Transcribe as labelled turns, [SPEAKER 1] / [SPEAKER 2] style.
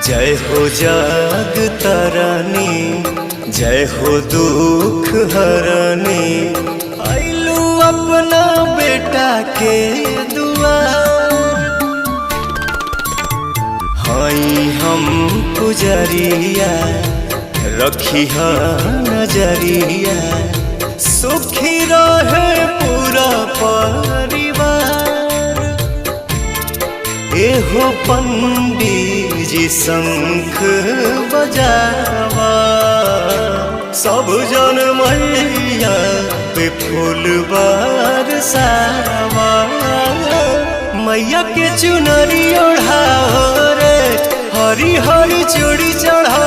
[SPEAKER 1] जय हो जाग तारानी, जय हो दुख हरानी। आइलू अपना बेटा के दुआर, हाई हम पुजरिया रखी नजरिया। सुखी रहे पूरा परिवार। एहो पंडित जी शंख बजावा, सब जन मैया पे फूल बरसावा। मैया के चुनरी ओढ़ाओ रे, हरी हरी चूड़ी चढ़ाओ